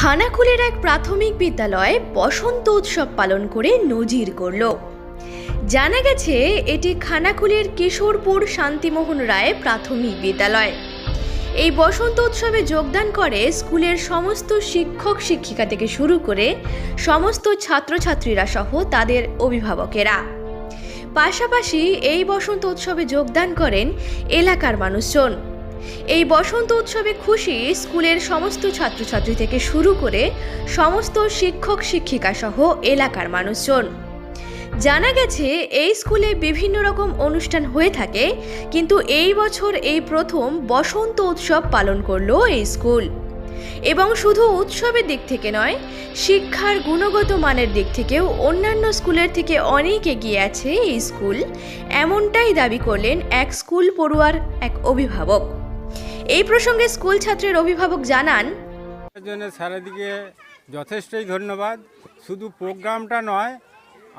খানাকুলের এক প্রাথমিক বিদ্যালয়ে বসন্ত উৎসব পালন করে নজির গড়ল। জানা গেছে এটি খানাকুলের কিশোরপুর শান্তিমোহন রায় প্রাথমিক বিদ্যালয়। এই বসন্ত উৎসবে যোগদান করে স্কুলের সমস্ত শিক্ষক শিক্ষিকা থেকে শুরু করে সমস্ত ছাত্রছাত্রীরা সহ তাদের অভিভাবকেরা। পাশাপাশি এই বসন্ত উৎসবে যোগদান করেন এলাকার মানুষজন। এই বসন্ত উৎসবে খুশি স্কুলের সমস্ত ছাত্রছাত্রী থেকে শুরু করে সমস্ত শিক্ষক শিক্ষিকা সহ এলাকার মানুষজন। জানা গেছে এই স্কুলে বিভিন্ন রকম অনুষ্ঠান হয়ে থাকে, কিন্তু এই বছর এই প্রথম বসন্ত উৎসব পালন করলো এই স্কুল। এবং শুধু উৎসবের দিক থেকে নয়, শিক্ষার গুণগত মানের দিক থেকেও অন্যান্য স্কুলের থেকে অনেক এগিয়ে আছে এই স্কুল, এমনটাই দাবি করলেন এক স্কুল পড়ুয়ার এক অভিভাবক। এই প্রসঙ্গে স্কুল ছাত্রের অভিভাবক জানান, সারাদিকে যথেষ্টই ধন্যবাদ। শুধু প্রোগ্রামটা নয়,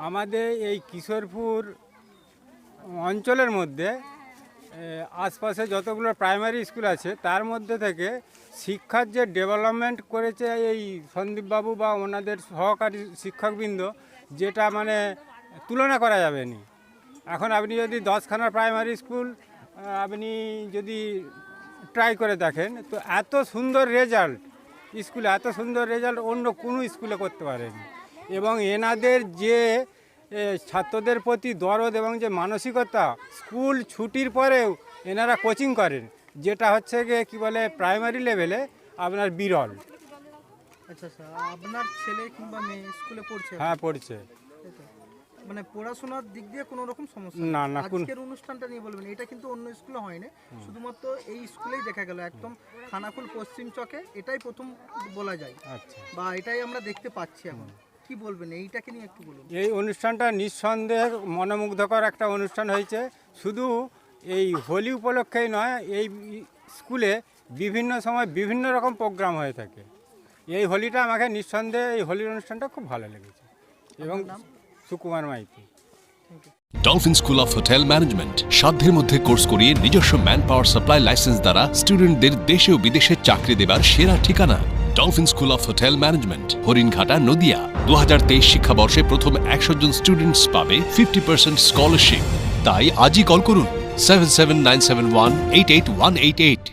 আমাদের এই কিশোরপুর অঞ্চলের মধ্যে আশপাশে যতগুলো প্রাইমারি স্কুল আছে তার মধ্যে থেকে শিক্ষার যে ডেভেলপমেন্ট করেছে এই সন্দীপবাবু বা ওনাদের সহকারী শিক্ষকবৃন্দ, যেটা মানে তুলনা করা যাবে না। এখন আপনি যদি 10খানা প্রাইমারি স্কুল আপনি যদি ট্রাই করে দেখেন, তো এত সুন্দর রেজাল্ট স্কুলে, এত সুন্দর রেজাল্ট অন্য কোনো স্কুলে করতে পারেনি। এবং এনাদের যে ছাত্রদের প্রতি দরদ এবং যে মানসিকতা, স্কুল ছুটির পরেও এনারা কোচিং করেন, যেটা হচ্ছে গিয়ে কী বলে প্রাইমারি লেভেলে আপনার বিরল। আচ্ছা স্যার, আপনার ছেলে কিংবা মেয়ে স্কুলে পড়ছে? হ্যাঁ, পড়ছে। মানে পড়াশোনার দিক দিয়ে কোনো রকম সমস্যা না না। আজকের অনুষ্ঠানটা নিয়ে বলবেন, এটা কিন্তু অন্য স্কুলে হয়নি, শুধুমাত্র এই স্কুলেই দেখা গেল। একদম খানাকুল পশ্চিম চকে এটাই প্রথম বলা যায়। আচ্ছা, বা এটাই আমরা দেখতে পাচ্ছি এখন। কি বলবেন এইটাকে নিয়ে একটু বলুন। এই অনুষ্ঠানটা নিঃসন্দেহে মনোমুগ্ধকর একটা অনুষ্ঠান হয়েছে। শুধু এই হোলি উপলক্ষেই নয়, এই স্কুলে বিভিন্ন সময় বিভিন্ন রকম প্রোগ্রাম হয়ে থাকে। এই হোলিটা আমাকে নিঃসন্দেহে এই হোলির অনুষ্ঠানটা খুব ভালো লেগেছে। এবং Sukumar Maiti. Dolphin school of hotel management সাধ্যের মধ্যে কোর্স করিয়ে নিজস্ব ম্যান পাওয়ার সাপ্লাই লাইসেন্স দ্বারা স্টুডেন্টদের দেশে ও বিদেশে চাকরি দেবার সেরা ঠিকানা। Dolphin school of hotel management, Haringhata, Nadia. 2023 শিক্ষাবর্ষে প্রথম 100 জন স্টুডেন্টস পাবে 50% স্কলারশিপ। তাই আজই কল করুন 7797188188।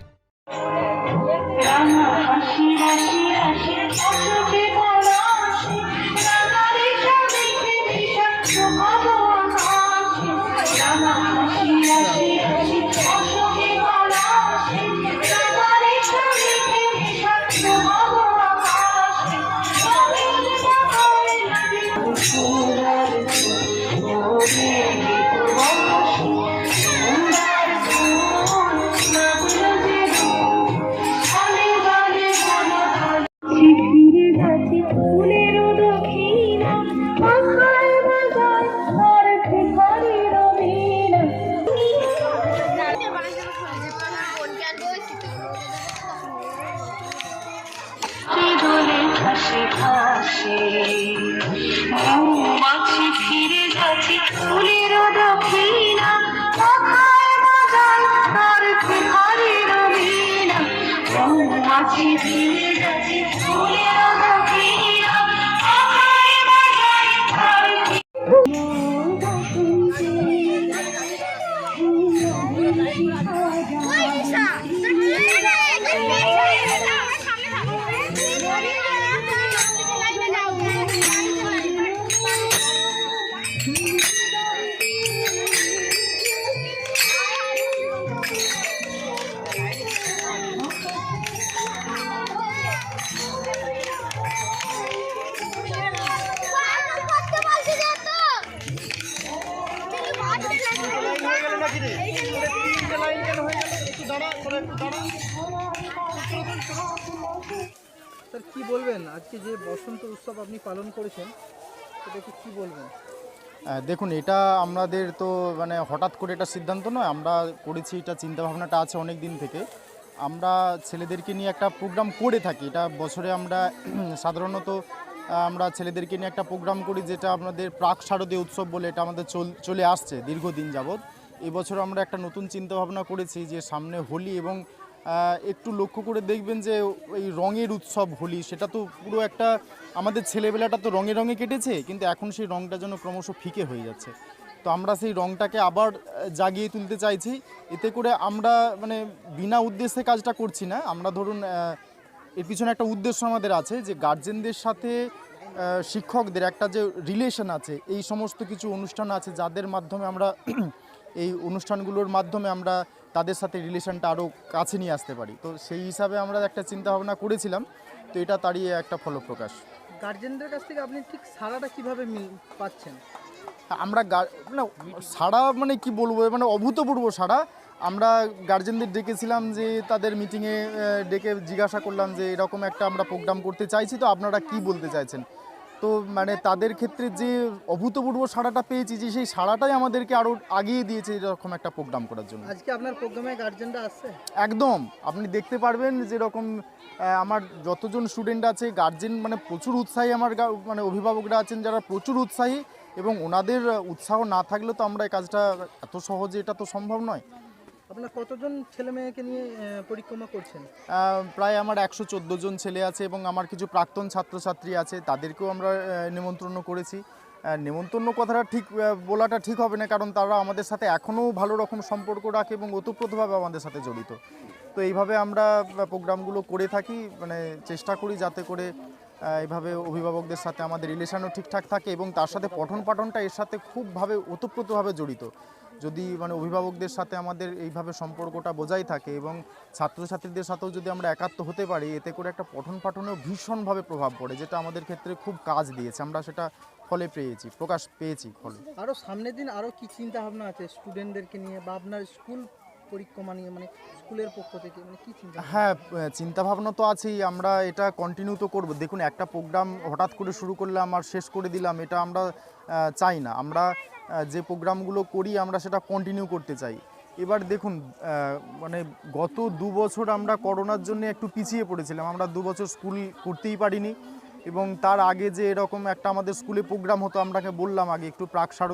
স্যার কি বলবেন, আজকে যে বসন্ত উৎসব আপনি পালন করেছেন এটাকে কি বলবেন? দেখুন, এটা আমাদের তো মানে হঠাৎ করে এটা সিদ্ধান্ত নয়, আমরা করেছি, এটা চিন্তাভাবনাটা আছে অনেক দিন থেকে। আমরা ছেলেদেরকে নিয়ে একটা প্রোগ্রাম করে থাকি। এটা বছরে আমরা সাধারণত আমরা ছেলেদেরকে নিয়ে একটা প্রোগ্রাম করি, যেটা আমাদের প্রাক শারদীয় উৎসব বলে এটা আমাদের চলে আসছে দীর্ঘদিন যাবৎ। এবছর আমরা একটা নতুন চিন্তাভাবনা করেছি যে সামনে হোলি এবং একটু লক্ষ্য করে দেখবেন যে এই রঙের উৎসব হোলি, সেটা তো পুরো একটা আমাদের ছেলেবেলাটা তো রঙে রঙে কেটেছে, কিন্তু এখন সেই রঙটা যেন ক্রমশ ফিকে হয়ে যাচ্ছে। তো আমরা সেই রঙটাকে আবার জাগিয়ে তুলতে চাইছি। এতে করে আমরা মানে বিনা উদ্দেশ্যে কাজটা করছি না। আমরা ধরুন এর পিছনে একটা উদ্দেশ্য আমাদের আছে যে গার্জেনদের সাথে শিক্ষকদের একটা যে রিলেশন আছে, এই সমস্ত কিছু অনুষ্ঠান আছে যাদের মাধ্যমে আমরা এই অনুষ্ঠানগুলোর মাধ্যমে আমরা তাদের সাথে রিলেশনটা আরও কাছে নিয়ে আসতে পারি। তো সেই হিসাবে আমরা একটা চিন্তাভাবনা করেছিলাম, তো এটা তারই একটা ফলপ্রকাশ। গার্জেনদের কাছ থেকে আপনি ঠিক সারাটা কিভাবে পাচ্ছেন? আমরা মানে সাড়া মানে কি বলবো, মানে অভূতপূর্ব সাড়া। আমরা গার্জেনদের ডেকেছিলাম, যে তাদের মিটিংয়ে ডেকে জিজ্ঞাসা করলাম যে এরকম একটা আমরা প্রোগ্রাম করতে চাইছি, তো আপনারা কি বলতে চাইছেন। তো মানে তাদের ক্ষেত্রে যে অভূতপূর্ব সাড়াটা পেয়েছি, যে সেই সাড়াটাই আমাদেরকে আরও আগিয়ে দিয়েছে এরকম একটা প্রোগ্রাম করার জন্য। আজকে আপনার প্রোগ্রামে গার্জেনরা আসছে? একদম, আপনি দেখতে পারবেন যেরকম আমার যতজন স্টুডেন্ট আছে, গার্জেন মানে প্রচুর উৎসাহী, আমার মানে অভিভাবকরা আছেন যারা প্রচুর উৎসাহী, এবং ওনাদের উৎসাহ না থাকলে তো আমরা এই কাজটা এত সহজে এটা তো সম্ভব নয়। আপনার কতজন ছেলে মেয়েকে নিয়ে পরিক্রমা করছেন? প্রায় আমার 114 জন ছেলে আছে, এবং আমার কিছু প্রাক্তন ছাত্রছাত্রী আছে, তাদেরকেও আমরা নেমন্ত্রণ করেছি। নেমন্তন্ন কথাটা ঠিক বলাটা ঠিক হবে না, কারণ তারা আমাদের সাথে এখনও ভালো রকম সম্পর্ক রাখে এবং ওতপ্রোতভাবে আমাদের সাথে জড়িত। তো এইভাবে আমরা প্রোগ্রামগুলো করে থাকি, মানে চেষ্টা করি যাতে করে এইভাবে অভিভাবকদের সাথে আমাদের রিলেশনও ঠিকঠাক থাকে, এবং তার সাথে পঠন পাঠনটা এর সাথে খুবভাবে ওতপ্রোতভাবে জড়িত। যদি মানে অভিভাবকদের সাথে আমাদের এইভাবে সম্পর্কটা বজায় থাকে, এবং ছাত্রছাত্রীদের সাথেও যদি আমরা একাত্ম হতে পারি, এতে করে একটা পঠন পাঠনেও ভীষণভাবে প্রভাব পড়ে, যেটা আমাদের ক্ষেত্রে খুব কাজ দিয়েছে। আমরা সেটা ফলে প্রকাশ পেয়েছি ফলে। আরও সামনের দিন আরও কি চিন্তা ভাবনা আছে স্টুডেন্টদেরকে নিয়ে, বা আপনার স্কুল পরিক্রমা নিয়ে, মানে স্কুলের পক্ষ থেকে মানে কি চিন্তা? হ্যাঁ, চিন্তাভাবনা তো আছেই, আমরা এটা কন্টিনিউ তো করব। দেখুন, একটা প্রোগ্রাম হঠাৎ করে শুরু করলাম আর শেষ করে দিলাম, এটা আমরা চাই না। আমরা যে প্রোগ্রামগুলো করি আমরা সেটা কন্টিনিউ করতে চাই। এবার দেখুন, মানে গত 2 বছর আমরা করোনার জন্য একটু পিছিয়ে পড়েছিলাম, আমরা 2 বছর স্কুল করতেই পারিনি। এবং তার আগে যে এরকম একটা আমাদের স্কুলে প্রোগ্রাম হতো, আপনাকে বললাম আগে একটু প্রাক